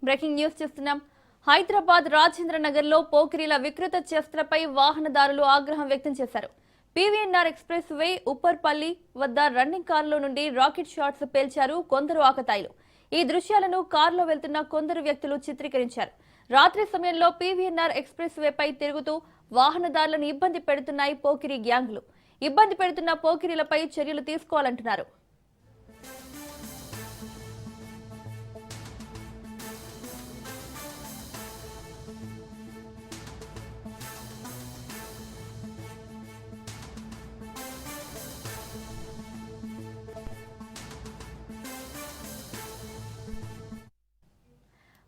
Breaking news చూస్తున్నాం. హైదరాబాద్ రాజేంద్ర నగర్ లో పోకిరీల వికృత చేష్టలపై వాహనదారులు ఆగ్రహం వ్యక్తం చేశారు. పీవీఎన్ఆర్ ఎక్స్ప్రెస్ వే ఉప్పర్పల్లి వద్ద రన్నింగ్ కారులో నుండి రాకెట్ షాట్స్ పేల్చారు కొందరు ఆకతాయిలు. ఈ దృశ్యాలను కారులో వెళ్తున్న కొందరు వ్యక్తులు చిత్రీకరించారు. రాత్రి సమయంలో పీవీఎన్ఆర్ ఎక్స్ప్రెస్ వేపై తిరుగుతూ వాహనదారులను ఇబ్బంది పెడుతున్నాయి పోకిరీ గ్యాంగులు. ఇబ్బంది పెడుతున్న పోకిరీలపై చర్యలు తీసుకోవాలంటున్నారు.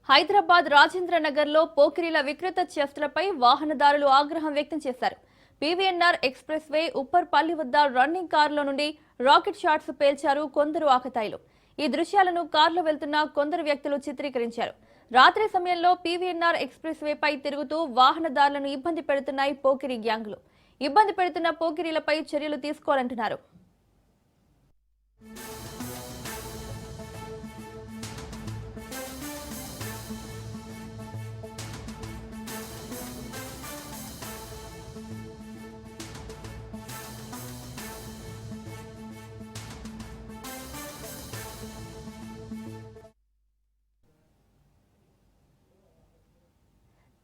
హైదరాబాద్ రాజేంద్ర నగర్ లో పోకిరీల వికృత చేష్టలపై వాహనదారులు ఆగ్రహం వ్యక్తం చేశారు. పీవీఎన్ఆర్ ఎక్స్ప్రెస్ వే ఉప్పర్పల్లి వద్ద రన్నింగ్ కారులో నుండి రాకెట్ షాట్స్ పేల్చారు కొందరు ఆకతాయిలు. ఈ దృశ్యాలను కారులో వెళ్తున్న కొందరు వ్యక్తులు చిత్రీకరించారు. రాత్రి సమయంలో పీవీఎన్ఆర్ ఎక్స్ప్రెస్ వేపై తిరుగుతూ వాహనదారులను ఇబ్బంది పెడుతున్నాయి పోకిరీ గ్యాంగులు. ఇబ్బంది పెడుతున్న పోకిరీలపై చర్యలు తీసుకోవాలంటున్నారు.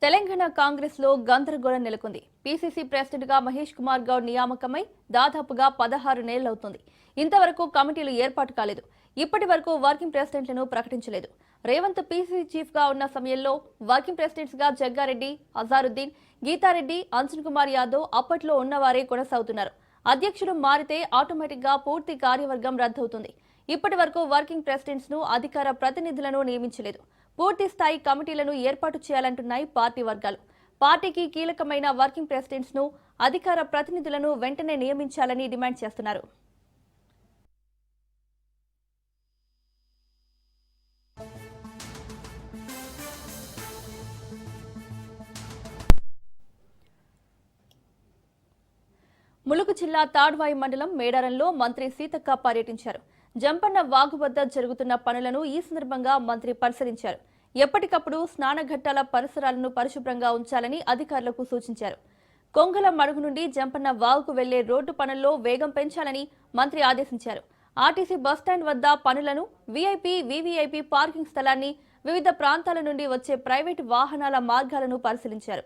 తెలంగాణ కాంగ్రెస్ లో గందరగోళం నెలకొంది. పీసీసీ ప్రెసిడెంట్ గా మహేష్ కుమార్ గౌడ్ నియామకమై దాదాపుగా 16 నెలలవుతుంది. ఇంతవరకు కమిటీలు ఏర్పాటు కాలేదు. ఇప్పటి వరకు వర్కింగ్ ప్రెసిడెంట్లను ప్రకటించలేదు. రేవంత్ పీసీసీ చీఫ్ గా ఉన్న సమయంలో వర్కింగ్ ప్రెసిడెంట్స్ గా జగ్గారెడ్డి, అజారుద్దీన్, గీతారెడ్డి, అంజన్ కుమార్ యాదవ్ అప్పట్లో ఉన్నవారే కొనసాగుతున్నారు. అధ్యక్షులు మారితే ఆటోమేటిక్ గా పూర్తి కార్యవర్గం రద్దవుతుంది. ఇప్పటి వరకు వర్కింగ్ ప్రెసిడెంట్స్ ను అధికార ప్రతినిధులను నియమించలేదు. పూర్తి స్థాయి కమిటీలను ఏర్పాటు చేయాలంటున్నాయి పార్టీ వర్గాలు. పార్టీకి కీలకమైన వర్కింగ్ ప్రెసిడెంట్స్ ను అధికార ప్రతినిధులను వెంటనే నియమించాలని డిమాండ్ చేస్తున్నారు. ములుగు జిల్లా తాడ్వాయి మండలం మేడారంలో మంత్రి సీతక్క పర్యటించారు. జంపన్న వాగు వద్ద జరుగుతున్న పనులను ఈ సందర్భంగా మంత్రి పరిశీలించారు. ఎప్పటికప్పుడు స్నానఘట్టాల పరిసరాలను పరిశుభ్రంగా ఉంచాలని అధికారులకు సూచించారు. కొంగల మడుగు నుండి జంపన్న వాగుకు వెళ్లే రోడ్డు పనుల్లో వేగం పెంచాలని మంత్రి ఆదేశించారు. ఆర్టీసీ బస్టాండ్ వద్ద పనులను, వీఐపీ, వీవీఐపీ పార్కింగ్ స్థలాన్ని, వివిధ ప్రాంతాల నుండి వచ్చే ప్రైవేటు వాహనాల మార్గాలను పరిశీలించారు.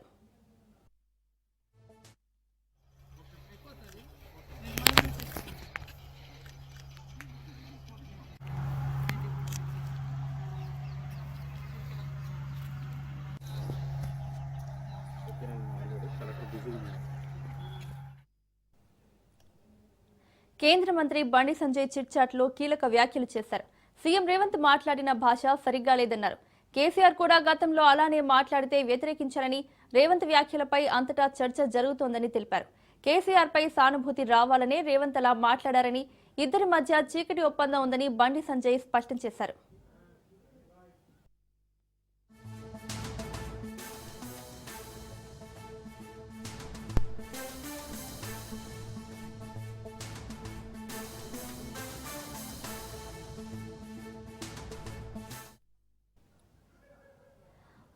కేంద్ర మంత్రి బండి సంజయ్ చిట్చాట్లో కీలక వ్యాఖ్యలు చేశారు. సీఎం రేవంత్ మాట్లాడిన భాష సరిగ్గా లేదన్నారు. కేసీఆర్ కూడా గతంలో అలానే మాట్లాడితే వ్యతిరేకించారని, రేవంత్ వ్యాఖ్యలపై అంతటా చర్చ జరుగుతోందని తెలిపారు. కేసీఆర్ పై సానుభూతి రావాలనే రేవంత్ అలా మాట్లాడారని, ఇద్దరి మధ్య చీకటి ఒప్పందం ఉందని బండి సంజయ్ స్పష్టం చేశారు.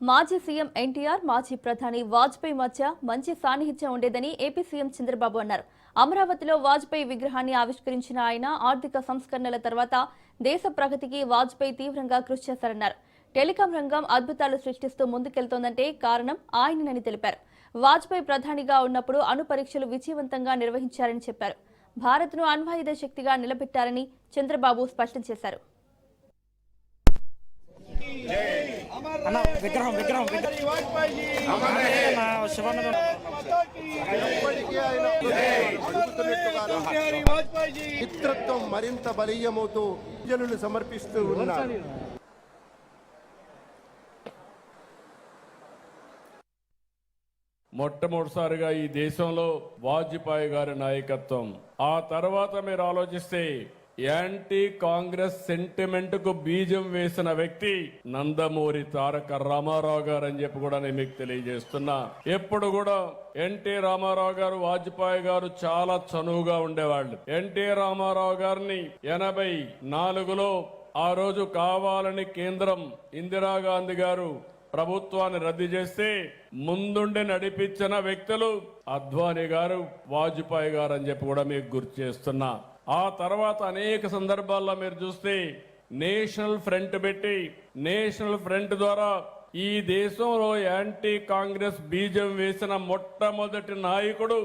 మాజీ సీఎం ఎన్టీఆర్, మాజీ ప్రధాని వాజ్పేయి మధ్య మంచి సాన్నిహిత్యం ఉండేదని ఏపీ సీఎం చంద్రబాబు అన్నారు. అమరావతిలో వాజ్పేయి విగ్రహాన్ని ఆవిష్కరించిన ఆయన ఆర్థిక సంస్కరణల తర్వాత దేశ ప్రగతికి వాజ్పేయి తీవ్రంగా కృషి చేశారన్నారు. టెలికాం రంగం అద్భుతాలు సృష్టిస్తూ ముందుకెళ్తోందంటే కారణం ఆయనని తెలిపారు. వాజ్పేయి ప్రధానిగా ఉన్నప్పుడు అణు పరీక్షలు విజయవంతంగా నిర్వహించారని చెప్పారు. భారత్ను అణ్వాయుధ శక్తిగా నిలబెట్టారని చంద్రబాబు స్పష్టం చేశారు. మిత్రత్వం మరింత బలీయమవుతూ జనులు సమర్పిస్తూ ఉన్నారు. మొట్టమొదటిసారిగా ఈ దేశంలో వాజ్పేయి గారి నాయకత్వం, ఆ తర్వాత మీరు ఆలోచిస్తే యాంటీ కాంగ్రెస్ సెంటిమెంట్ కు బీజం వేసిన వ్యక్తి నందమూరి తారక రామారావు గారు అని చెప్పి కూడా నేను మీకు తెలియజేస్తున్నా. ఎప్పుడు కూడా ఎన్టీ రామారావు గారు, వాజ్పేయి గారు చాలా చనువుగా ఉండేవాళ్ళు. ఎన్టీ రామారావు గారిని 84లో ఆ రోజు కావాలని కేంద్రం ఇందిరాగాంధీ గారు ప్రభుత్వాన్ని రద్దు చేస్తే ముందుండి నడిపించిన వ్యక్తులు అద్వానీ గారు, వాజ్పేయి గారు అని చెప్పి కూడా మీకు గుర్తు చేస్తున్నా. ఆ తర్వాత అనేక సందర్భాల్లో మీరు చూస్తే నేషనల్ ఫ్రంట్ పెట్టి, నేషనల్ ఫ్రంట్ ద్వారా ఈ దేశంలో యాంటీ కాంగ్రెస్ బీజం వేసిన మొట్టమొదటి నాయకుడు,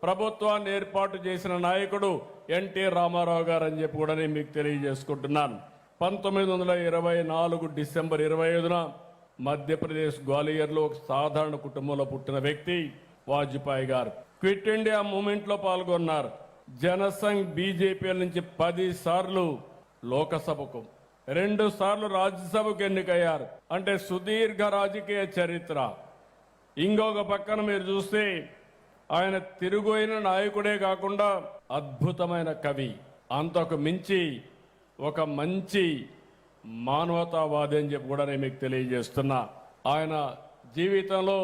ప్రభుత్వాన్ని ఏర్పాటు చేసిన నాయకుడు ఎన్టీ రామారావు గారు అని చెప్పి కూడా నేను మీకు తెలియజేసుకుంటున్నాను. 1924 డిసెంబర్ 25న మధ్యప్రదేశ్ గ్వాలియర్లో ఒక సాధారణ కుటుంబంలో పుట్టిన వ్యక్తి వాజ్పేయి గారు. క్విట్ ఇండియా మూవ్మెంట్ లో పాల్గొన్నారు. జనసంఘ్ బీజేపీ నుంచి 10 సార్లు లోకసభకు, 2 సార్లు రాజ్యసభకు ఎన్నికయ్యారు. అంటే సుదీర్ఘ రాజకీయ చరిత్ర. ఇంకొక పక్కన మీరు చూస్తే ఆయన తిరుగుయిన నాయకుడే కాకుండా అద్భుతమైన కవి, అంతకు మించి ఒక మంచి మానవతావాది అని చెప్పి కూడా నేను మీకు తెలియజేస్తున్నా. ఆయన జీవితంలో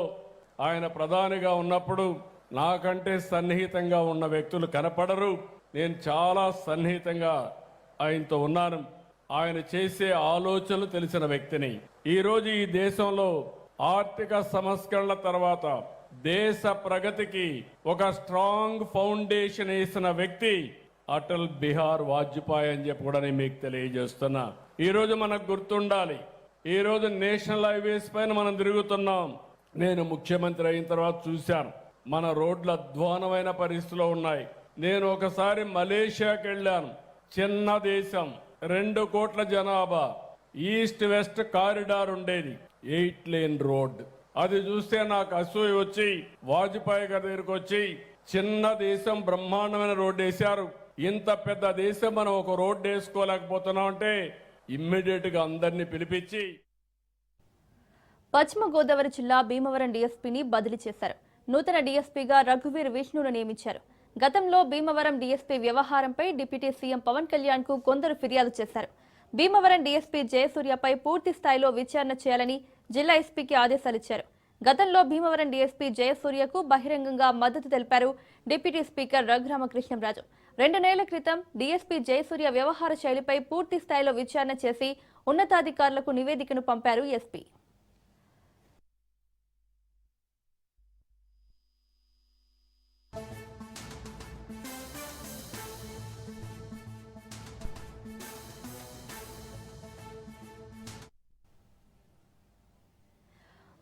ఆయన ప్రధానిగా ఉన్నప్పుడు నాకంటే సన్నిహితంగా ఉన్న వ్యక్తులు కనపడరు. నేను చాలా సన్నిహితంగా ఆయనతో ఉన్నాను. ఆయన చేసే ఆలోచనలు తెలిసిన వ్యక్తిని. ఈరోజు ఈ దేశంలో ఆర్థిక సంస్కరణల తర్వాత దేశ ప్రగతికి ఒక స్ట్రాంగ్ ఫౌండేషన్ వేసిన వ్యక్తి అటల్ బిహార్ వాజ్పేయి అని చెప్పి కూడా నేను మీకు తెలియజేస్తున్నా. ఈ రోజు మనకు గుర్తుండాలి, ఈ రోజు నేషనల్ హైవేస్ పైన మనం తిరుగుతున్నాం. నేను ముఖ్యమంత్రి అయిన తర్వాత చూశాను, మన రోడ్లు అధ్వానమైన పరిస్థితిలో ఉన్నాయి. నేను ఒకసారి మలేషియాకి వెళ్ళాను. చిన్న దేశం, 2 కోట్ల జనాభా, ఈస్ట్ వెస్ట్ కారిడార్ ఉండేది, 8 లేన్ రోడ్. అది చూస్తే నాకు అసూయ వచ్చి వాజ్పేయి గారి దగ్గరికి వచ్చి, చిన్న దేశం బ్రహ్మాండమైన రోడ్డు వేశారు, ఇంత పెద్ద దేశం మనం ఒక రోడ్డు వేసుకోలేకపోతున్నాం అంటే ఇమ్మీడియట్ గా అందరినీ పిలిపించి. పశ్చిమ గోదావరి జిల్లా భీమవరం డీఎస్పీని బదిలీ చేశారు. నూతన డీఎస్పీగా రఘువీర్ విష్ణును నియమించారు. గతంలో భీమవరం డీఎస్పీ వ్యవహారంపై డిప్యూటీ సీఎం పవన్ కళ్యాణ్ కు కొందరు ఫిర్యాదు చేశారు. భీమవరం డీఎస్పీ జయసూర్యపై పూర్తి స్థాయిలో విచారణ చేయాలని జిల్లా ఎస్పీకి ఆదేశాలిచ్చారు. గతంలో భీమవరం డీఎస్పీ జయసూర్యకు బహిరంగంగా మద్దతు తెలిపారు డిప్యూటీ స్పీకర్ రఘురామకృష్ణంరాజు. 2 నెలల క్రితం డీఎస్పీ జయసూర్య వ్యవహార శైలిపై పూర్తి స్థాయిలో విచారణ చేసి ఉన్నతాధికారులకు నివేదికను పంపారు ఎస్పీ.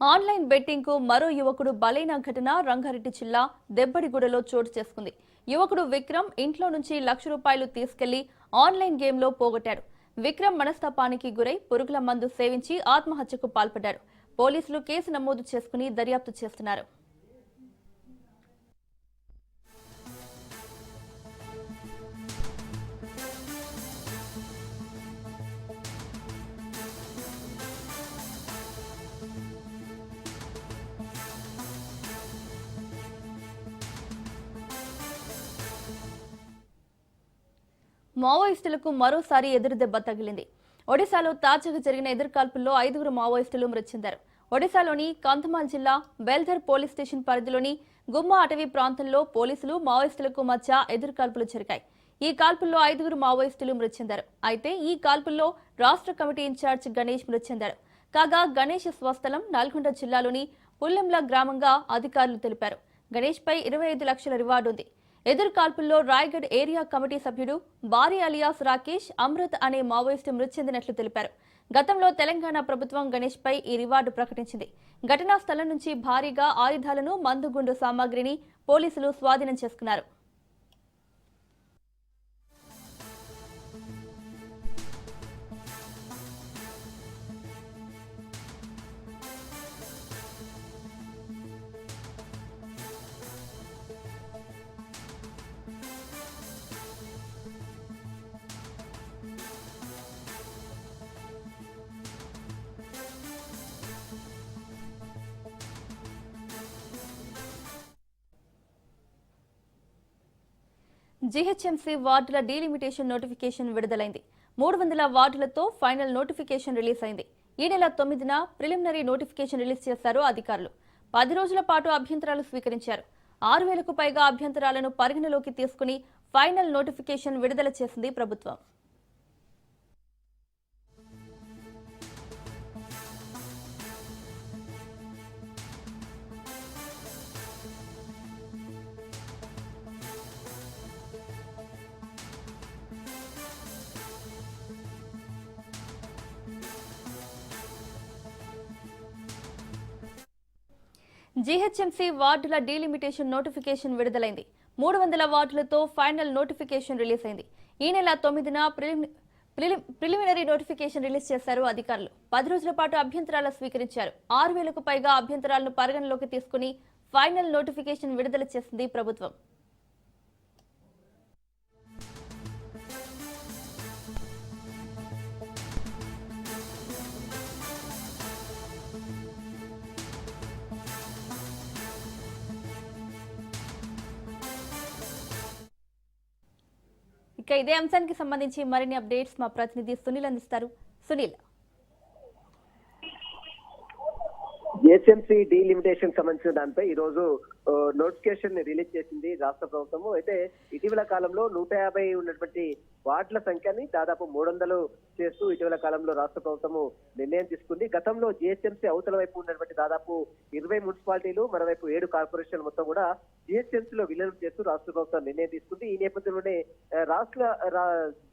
ఆన్లైన్ బెట్టింగ్ కు మరో యువకుడు బలైన ఘటన రంగారెడ్డి జిల్లా దెబ్బడిగూడలో చోటు చేసుకుంది. యువకుడు విక్రమ్ ఇంట్లో నుంచి ₹1,00,000 తీసుకెళ్లి ఆన్లైన్ గేమ్లో పోగొట్టాడు. విక్రమ్ మనస్తాపానికి గురై పురుగుల మందు సేవించి ఆత్మహత్యకు పాల్పడ్డాడు. పోలీసులు కేసు నమోదు చేసుకుని దర్యాప్తు చేస్తున్నారు. మావోయిస్టులకు మరోసారి ఎదురుదెబ్బ తగిలింది. ఒడిశాలో తాజాగా జరిగిన ఎదురుకాల్పుల్లో 5 మావోయిస్టులు మృతి చెందారు. ఒడిశాలోని కంధమాల్ జిల్లా బెల్ధర్ పోలీస్ స్టేషన్ పరిధిలోని గుమ్మా అటవీ ప్రాంతంలో పోలీసులు మావోయిస్టులకు మధ్య ఎదురుకాల్పులు జరిగాయి. ఈ కాల్పుల్లో 5 మావోయిస్టులు మృతి చెందారు. అయితే ఈ కాల్పుల్లో రాష్ట్ర కమిటీ ఇన్ఛార్జ్ గణేష్ మృతి చెందారు. కాగా గణేష్ స్వస్థలం నల్గొండ జిల్లాలోని పుల్లెంల గ్రామంగా అధికారులు తెలిపారు. గణేష్ పై 25 లక్షల రివార్డు ఉంది. ఎదురు కాల్పుల్లో రాయ్గఢ్ ఏరియా కమిటీ సభ్యుడు బారి అలియాస్ రాకేష్ అమృత్ అనే మావోయిస్టు మృతి చెందినట్లు తెలిపారు. గతంలో తెలంగాణ ప్రభుత్వం గణేష్ పై ఈ రివార్డు ప్రకటించింది. ఘటనా స్థలం నుంచి భారీగా ఆయుధాలను, మందుగుండు సామాగ్రిని పోలీసులు స్వాధీనం చేసుకున్నారు. జీహెచ్ఎంసీ వార్డుల డీలిమిటేషన్ నోటిఫికేషన్ విడుదలైంది. 300 వార్డులతో ఫైనల్ నోటిఫికేషన్ రిలీజ్ అయింది. ఈ నెల 9న ప్రిలిమినరీ నోటిఫికేషన్ రిలీజ్ చేశారు అధికారులు. 10 రోజుల పాటు అభ్యంతరాలు స్వీకరించారు. 6,000కు పైగా అభ్యంతరాలను పరిగణలోకి తీసుకుని ఫైనల్ నోటిఫికేషన్ విడుదల చేసింది ప్రభుత్వం. జీహెచ్ఎంసీ వార్డుల డీలిమిటేషన్ నోటిఫికేషన్ విడుదలైంది. 300 వార్డులతో ఫైనల్ నోటిఫికేషన్ రిలీజ్ అయింది. ఈ నెల 9న ప్రిలిమినరీ నోటిఫికేషన్ రిలీజ్ చేశారు అధికారులు. 10 రోజుల పాటు అభ్యంతరాలు స్వీకరించారు. 6,000కు పైగా అభ్యంతరాలను పరిగణలోకి తీసుకుని ఫైనల్ నోటిఫికేషన్ విడుదల చేసింది ప్రభుత్వం. ఇక ఇదే అంశానికి సంబంధించి మరిన్ని అప్డేట్స్ మా ప్రతినిధి సునీల్ అందిస్తారు. సునీల్, జిహెచ్ఎంసీ డీలిమిటేషన్ సంబంధించిన దానిపై ఈ రోజు నోటిఫికేషన్ రిలీజ్ చేసింది రాష్ట్ర ప్రభుత్వము. అయితే ఇటీవల కాలంలో 150 ఉన్నటువంటి వార్డుల సంఖ్యని దాదాపు 300 చేస్తూ ఇటీవల కాలంలో రాష్ట్ర ప్రభుత్వము నిర్ణయం తీసుకుంది. గతంలో జిహెచ్ఎంసీ అవతల వైపు ఉన్నటువంటి దాదాపు 20 మున్సిపాలిటీలు, మరోవైపు 7 కార్పొరేషన్లు మొత్తం కూడా జిహెచ్ఎంసీలో విలీనం చేస్తూ రాష్ట్ర ప్రభుత్వం నిర్ణయం తీసుకుంది. ఈ నేపథ్యంలోనే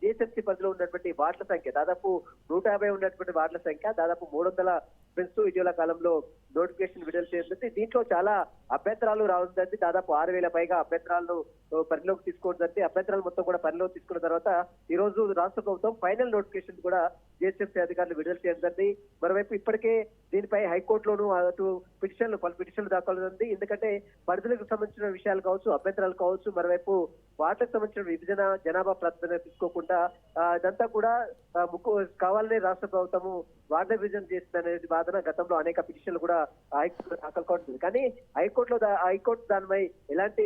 జిహెచ్ఎంసీ పరిధిలో ఉన్నటువంటి వార్డుల సంఖ్య దాదాపు 150 ఉన్నటువంటి వార్డుల సంఖ్య దాదాపు 300 పెంచుతూ ఇటీవల కాలంలో నోటిఫికేషన్ విడుదల చేస్తుంది. దీంట్లో చాలా అభ్యంతరాలు రావడం దాదాపు 6,000 పైగా అభ్యంతరాలను పరిలోకి తీసుకోవడం జరిగింది. అభ్యంతరాలు మొత్తం కూడా పరిలోకి తీసుకున్న తర్వాత ఈ రోజు రాష్ట్ర ప్రభుత్వం ఫైనల్ నోటిఫికేషన్ కూడా జిహెచ్ఎంసీ అధికారులు విడుదల చేయడం జరిగింది. మరోవైపు ఇప్పటికే దీనిపై హైకోర్టులోనూ అటు పలు పిటిషన్లు దాఖలు ఉంది. ఎందుకంటే పరిధులకు సంబంధించిన విషయాలు కావచ్చు, అభ్యంతరాలు కావచ్చు, మరోవైపు వాటికి సంబంధించిన విభజన జనాభా ప్రాతిపదికన తీసుకోకుండా ఇదంతా కూడా కావాలనే రాష్ట్ర ప్రభుత్వము వార్డు విభజన చేసిందనేది వాదన గతంలో అనేక పిటిషన్లు కూడా హైకోర్టులో దాఖలు కావట్లేదు. కానీ హైకోర్టు దానిపై ఎలాంటి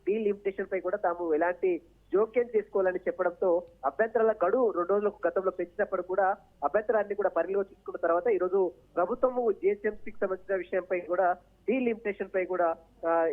డీలిమిటేషన్ పై కూడా తాము ఎలాంటి జోక్యం చేసుకోవాలని చెప్పడంతో అభ్యంతరాల గడువు 2 రోజులకు గతంలో పెంచినప్పుడు కూడా అభ్యంతరాన్ని కూడా పరిగణలోకి తీసుకున్న తర్వాత ఈ రోజు ప్రభుత్వము జిహెచ్ఎంసీకి సంబంధించిన విషయంపై కూడా డీలిమిటేషన్ పై కూడా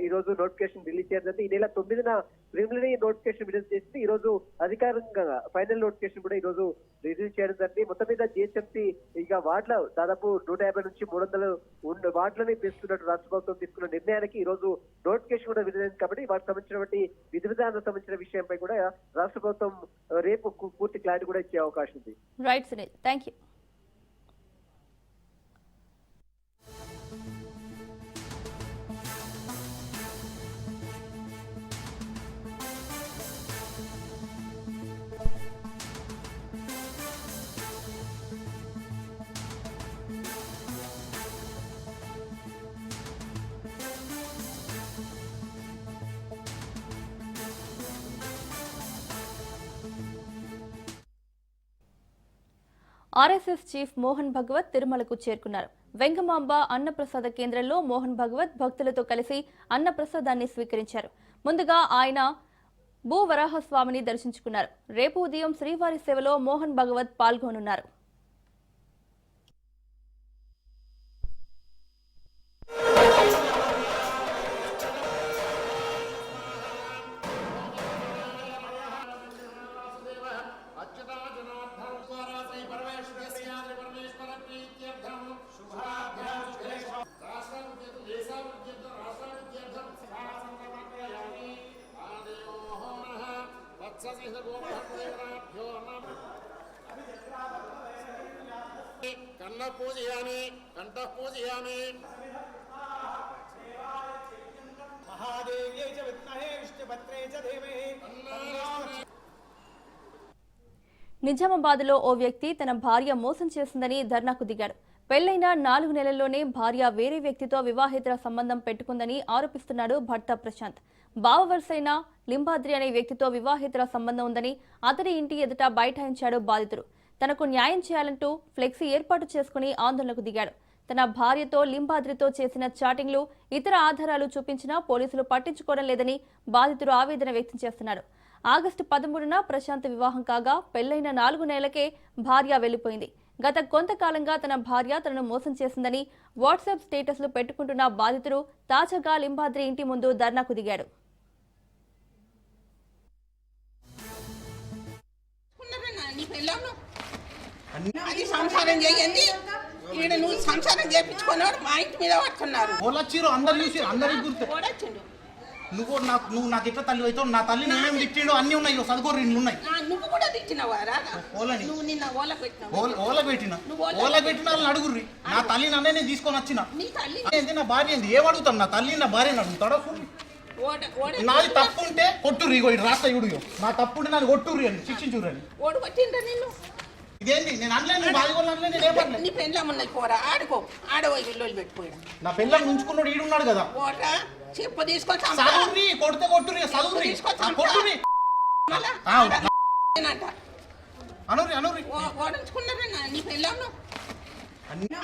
ఈ రోజు నోటిఫికేషన్ రిలీజ్ చేయడం. ఈ నెల 9న ప్రిలిమినరీ నోటిఫికేషన్ విడుదల చేసి ఈ రోజు అధికారికంగా ఫైనల్ నోటిఫికేషన్ కూడా ఈ రోజు రిలీజ్ చేయడం జరిగింది. మొత్తం మీద జిహెచ్ఎంసీ ఇక వార్డుల దాదాపు 150 నుంచి 300 వార్డులని పెంచుతున్నట్టు రాష్ట్ర ప్రభుత్వం తీసుకున్న నిర్ణయానికి ఈ రోజు నోటిఫికేషన్ కూడా విడుదలైంది. కాబట్టి వాటికి సంబంధించినటువంటి విధి విధానాలకు సంబంధించిన విషయంపై కూడా రాష్ట్ర ప్రభుత్వం రేపు పూర్తి క్లారిటీ కూడా ఇచ్చే అవకాశం ఉంది. Right Sunil, thank you. RSS chief Mohan Bhagwat తిరుమలకు చేరుకున్నారు. వెంగమాంబ అన్నప్రసాద కేంద్రంలో మోహన్ భగవత్ భక్తులతో కలిసి అన్నప్రసాదాన్ని స్వీకరించారు. ముందుగా ఆయన భూవరాహస్వామిని దర్శించుకున్నారు. రేపు ఉదయం శ్రీవారి సేవలో మోహన్ భగవత్ పాల్గొనున్నారు. కన్న పూజయామి కంఠ పూజయామి మహాదేవ్యై చ విద్మహే విష్ణుపత్రే చ ధీమహి. నిజామాబాద్లో ఓ వ్యక్తి తన భార్య మోసం చేసిందని ధర్నాకు దిగాడు. పెళ్లైన 4 నెలల్లోనే భార్య వేరే వ్యక్తితో వివాహేతర సంబంధం పెట్టుకుందని ఆరోపిస్తున్నాడు భర్త ప్రశాంత్. బావవరుసైన లింబాద్రి అనే వ్యక్తితో వివాహేతర సంబంధం ఉందని అతడి ఇంటి ఎదుట బైఠాయించాడు బాధితుడు. తనకు న్యాయం చేయాలంటూ ఫ్లెక్సీ ఏర్పాటు చేసుకుని ఆందోళనకు దిగాడు. తన భార్యతో లింబాద్రితో చేసిన చాటింగ్లు, ఇతర ఆధారాలు చూపించినా పోలీసులు పట్టించుకోవడం లేదని బాధితుడు ఆవేదన వ్యక్తం చేస్తున్నాడు. ఆగస్టు 13న ప్రశాంత్ వివాహం కాగా పెళ్లైన 4 నెలలకే భార్య వెళ్లిపోయింది. గత కొంతకాలంగా తన భార్య తనను మోసం చేసిందని వాట్సాప్ స్టేటస్లు పెట్టుకుంటున్న బాధితుడు తాజాగా లింబాద్రి ఇంటి ముందు ధర్నాకు దిగాడు. అది సంసారం చేయండి, ఈడ నువ్వు సంసారం చేయించుకున్నాడు మా ఇంటి మీద పట్టుకున్నారు. అందరు చూసి అందరికి గుర్తు ఓడొచ్చిండు నువ్వు నాకు ఎట్లా తల్లి అవుతావు? నా తల్లి నేనేం తిట్టిండో అన్నీ ఉన్నాయి, చదువుకో రెండు ఉన్నాయి. నువ్వు కూడా తిట్టినవారా? ఓలని నువ్వు నిన్న ఓల పెట్టినావు. ఓల పెట్టిన వాళ్ళని అడుగుర్రి. నా తల్లి నన్నే నేను తీసుకొని వచ్చిన. నీ తల్లి ఏంది నా భార్య ఏంది? ఏం అడుగుతాం? నా తల్లి నా భార్యని అడుగుతాడా? నాది తప్పు ఉంటే కొట్టుర్రి. ఇగో ఇటు రాస్తా ఇడుగు. నా తప్పు ఉంటే నాది కొట్టుర్రి అని శిక్షించుర్రి అని. ఓడి కొట్టిండ్రా నిన్ను? ఇదేంటి? నేను అనలేదు, బాధ కూడా అనలేదు, నేను ఏమన్నా. నీ పెళ్ళం ఉన్నది పోరా, ఆడుకో, ఆడవో ఇల్లు పెట్టుకోరా. నా పిల్లలు ఉంచుకున్నాడు ఈడున్నాడు కదా. ఓటా చెప్పు తీసుకొని చదువుని కొడితే కొట్టుర్రి, చదువుని కొట్టుర్రి. అనుర్రి ఓడించుకున్నారా నీ పెళ్ళంను?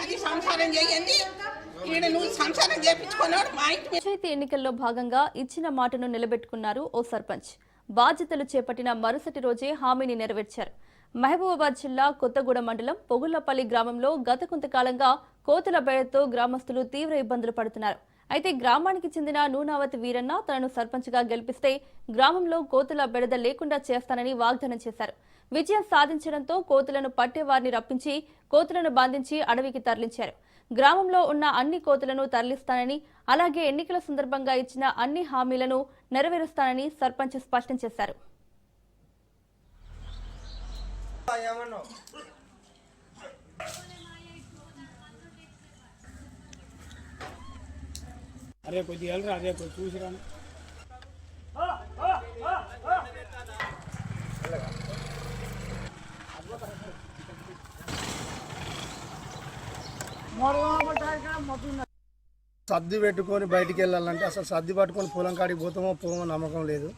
అది సంసారం చేయండి. ఈడ నువ్వు సంసారం చేయించుకున్నాడు మా ఇంటి పంచాయతీ ఎన్నికల్లో భాగంగా ఇచ్చిన మాటను నిలబెట్టుకున్నారు ఓ సర్పంచ్. బాధ్యతలు చేపట్టిన మరుసటి రోజే హామీని నెరవేర్చారు. మహబూబాబాద్ జిల్లా కొత్తగూడ మండలం పొగుళ్లపల్లి గ్రామంలో గత కొంతకాలంగా కోతుల బెడతో గ్రామస్తులు తీవ్ర ఇబ్బందులు పడుతున్నారు. అయితే గ్రామానికి చెందిన నూనావతి వీరన్న తనను సర్పంచ్గా గెలిపిస్తే గ్రామంలో కోతుల బెడద లేకుండా చేస్తానని వాగ్దానం చేశారు. విజయం సాధించడంతో కోతులను పట్టేవారిని రప్పించి కోతులను బంధించి అడవికి తరలించారు. గ్రామంలో ఉన్న అన్ని కోతులను తరలిస్తానని, అలాగే ఎన్నికల సందర్భంగా ఇచ్చిన అన్ని హామీలను నెరవేరుస్తానని సర్పంచ్ స్పష్టం చేశారు. అరే కొద్దిగా వెళ్ళరా, అదే చూసిరాను. సర్ది పెట్టుకొని బయటికి వెళ్ళాలంటే అసలు సర్ది పట్టుకొని పొలం కాడికి పోతామో పోమో నమ్మకం లేదు.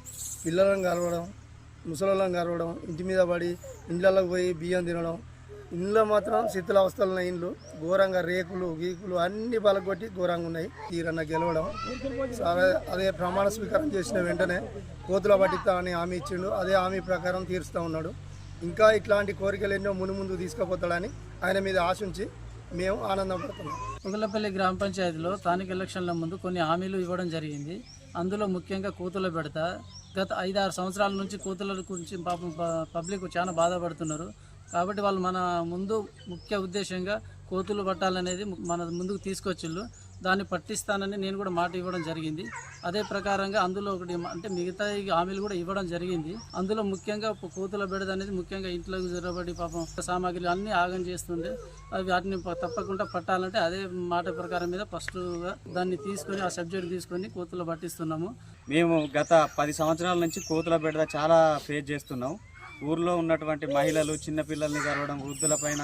పిల్లలను కలవడం, ముసలోళ్ళని కలవడం, ఇంటి మీద పడి ఇండ్లలోకి పోయి బియ్యం తినడం. ఇంట్లో మాత్రం శిథిలావస్థలు ఉన్న ఇండ్లు ఘోరంగా రేకులు గీకులు అన్ని బలగొట్టి ఘోరంగా ఉన్నాయి. తీరన్న గెలవడం అదే ప్రమాణ స్వీకారం చేసిన వెంటనే కోతుల పట్టిస్తామని హామీ ఇచ్చిండు. అదే హామీ ప్రకారం తీరుస్తూ ఉన్నాడు. ఇంకా ఇట్లాంటి కోరికలు ఎన్నో ముందు తీసుకుపోతాడని ఆయన మీద ఆశించి మేము ఆనందం పడుతున్నాం. పొగుళ్లపల్లి గ్రామ పంచాయతీలో స్థానిక ఎలక్షన్ల ముందు కొన్ని హామీలు ఇవ్వడం జరిగింది. అందులో ముఖ్యంగా కోతుల బెడత. గత 5-6 సంవత్సరాల నుంచి కోతుల గురించి పాపం పబ్లిక్ చాలా బాధపడుతున్నారు. కాబట్టి వాళ్ళు మన ముందు ముఖ్య ఉద్దేశంగా కోతులు పట్టాలనేది మన ముందుకు తీసుకొచ్చిళ్ళు. దాన్ని పట్టిస్తానని నేను కూడా మాట ఇవ్వడం జరిగింది. అదే ప్రకారంగా అందులో ఒకటి అంటే మిగతా హామీలు కూడా ఇవ్వడం జరిగింది. అందులో ముఖ్యంగా కోతుల బెడద అనేది ముఖ్యంగా ఇంట్లోకి జరబడి పాపం సామాగ్రి అన్నీ ఆగం చేస్తుండే. అవి వాటిని తప్పకుండా పట్టాలంటే అదే మాట ప్రకారం మీద ఫస్ట్గా దాన్ని తీసుకొని ఆ సబ్జెక్ట్ తీసుకొని కోతులు పట్టిస్తున్నాము. మేము గత 10 సంవత్సరాల నుంచి కోతుల బెడద చాలా ఫేస్ చేస్తున్నాం. ఊర్లో ఉన్నటువంటి మహిళలు చిన్నపిల్లల్ని కలవడం, వృద్ధులపైన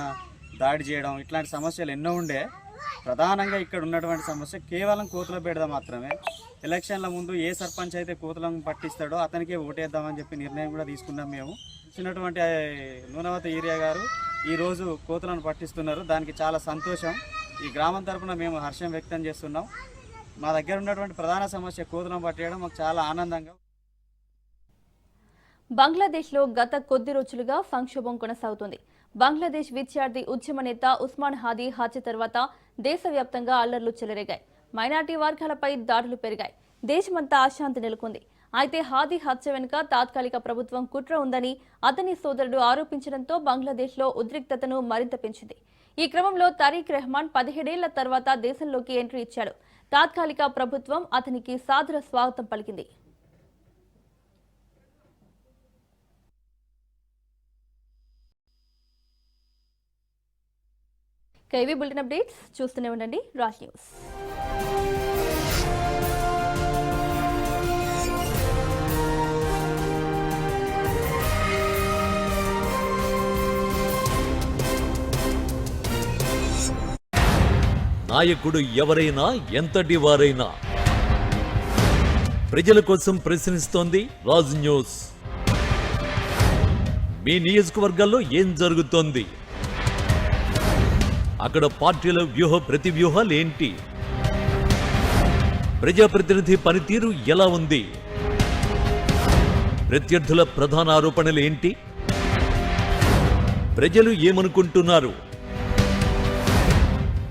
దాడి చేయడం, ఇట్లాంటి సమస్యలు ఎన్నో ఉండే. ప్రధానంగా ఇక్కడ ఉన్నటువంటి సమస్య కేవలం కోతుల బెడద మాత్రమే. ఎలక్షన్ల ముందు ఏ సర్పంచ్ అయితే కోతులను పట్టిస్తాడో అతనికే ఓటేద్దామని చెప్పి నిర్ణయం కూడా తీసుకున్నాం. మేము చిన్నటువంటి నూనవతి ఏరియా గారు ఈరోజు కోతులను పట్టిస్తున్నారు. దానికి చాలా సంతోషం. ఈ గ్రామం తరఫున మేము హర్షం వ్యక్తం చేస్తున్నాం. మా దగ్గర ఉన్నటువంటి ప్రధాన సమస్య కోతులను పట్టేయడం మాకు చాలా ఆనందంగా. బంగ్లాదేశ్లో గత కొద్ది రోజులుగా సంక్షోభం కొనసాగుతుంది. బంగ్లాదేశ్ విద్యార్థి ఉద్యమ నేత ఉస్మాన్ హాదీ హత్య తర్వాత దేశవ్యాప్తంగా అల్లర్లు చెలరేగాయి. మైనార్టీ వర్గాలపై దాడులు పెరిగాయి. దేశమంతా అశాంతి నెలకొంది. అయితే హాదీ హత్య వెనుక తాత్కాలిక ప్రభుత్వం కుట్ర ఉందని అతని సోదరుడు ఆరోపించడంతో బంగ్లాదేశ్లో ఉద్రిక్తతను మరింత పెంచింది. ఈ క్రమంలో తరీక్ రెహమాన్ 17 ఏళ్ల తర్వాత దేశంలోకి ఎంట్రీ ఇచ్చాడు. తాత్కాలిక ప్రభుత్వం అతనికి సాదర స్వాగతం పలికింది. కేవీ బులెటిన్ అప్డేట్స్ చూస్తూనే ఉండండి. రాజ్ న్యూస్. నాయకుడు ఎవరైనా ఎంతటి వారైనా ప్రజల కోసం ప్రశ్నిస్తోంది రాజ్ న్యూస్. మీ నియోజకవర్గాల్లో ఏం జరుగుతోంది, అక్కడ పార్టీల వ్యూహ ప్రతివ్యూహాలు ఏంటి, ప్రజాప్రతినిధి పనితీరు ఎలా ఉంది, ప్రత్యర్థుల ప్రధాన ఆరోపణలు ఏంటి, ప్రజలు ఏమనుకుంటున్నారు,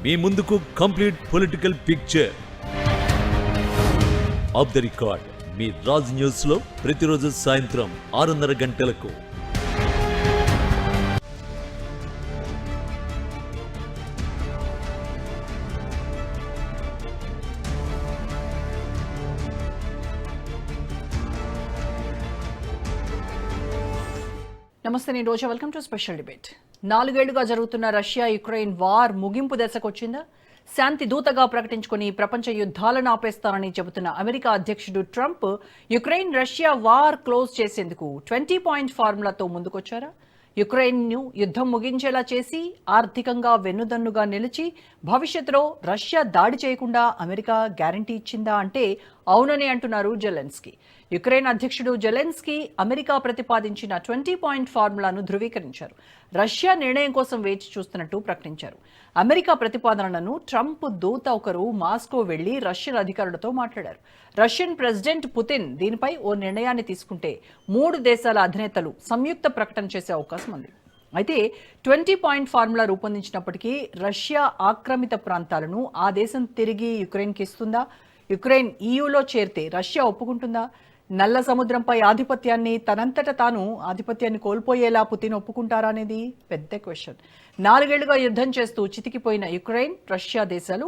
మీ ముందుకు complete political picture off the record మీ రాజ్ న్యూస్ లో ప్రతిరోజు సాయంత్రం 6:30 గంటలకు. నమస్తే, నేను Roja. Welcome to special debate. 4 ఏళ్లుగా జరుగుతున్న రష్యా యుక్రెయిన్ వార్ ముగింపు దశకు వచ్చిందా? శాంతి దూతగా ప్రకటించుకుని ప్రపంచ యుద్ధాలను ఆపేస్తానని చెబుతున్న అమెరికా అధ్యక్షుడు Trump Ukraine Russia war close చేసేందుకు 20 పాయింట్ ఫార్ములాతో ముందుకొచ్చారా? యుక్రెయిన్ను యుద్ధం ముగించేలా చేసి ఆర్థికంగా వెన్నుదన్నుగా నిలిచి భవిష్యత్తులో రష్యా దాడి చేయకుండా అమెరికా గ్యారంటీ ఇచ్చిందా అంటే అవునని అంటున్నారు జెలెన్స్కీ. యుక్రెయిన్ అధ్యక్షుడు జెలెన్స్కీ అమెరికా ప్రతిపాదించిన 20 పాయింట్ ఫార్ములాను ధృవీకరించారు. రష్యా నిర్ణయం కోసం వేచి చూస్తున్నట్టు ప్రకటించారు. అమెరికా ప్రతిపాదనలను ట్రంప్ దూత ఒకరు మాస్కో వెళ్లి రష్యన్ అధికారులతో మాట్లాడారు. రష్యన్ ప్రెసిడెంట్ పుతిన్ దీనిపై ఓ నిర్ణయాన్ని తీసుకుంటే 3 దేశాల అధినేతలు సంయుక్త ప్రకటన చేసే అవకాశం ఉంది. అయితే 20 పాయింట్ ఫార్ములా రూపొందించినప్పటికీ రష్యా ఆక్రమిత ప్రాంతాలను ఆ దేశం తిరిగి యుక్రెయిన్కి ఇస్తుందా? యుక్రెయిన్ EUలో చేరితే రష్యా ఒప్పుకుంటుందా? నల్ల సముద్రంపై ఆధిపత్యాన్ని తనంతట తాను ఆధిపత్యాన్ని కోల్పోయేలా పుతిన్ ఒప్పుకుంటారా అనేది పెద్ద క్వశ్చన్. 4 ఏళ్లుగా యుద్ధం చేస్తూ చితికిపోయిన యుక్రెయిన్, రష్యా దేశాలు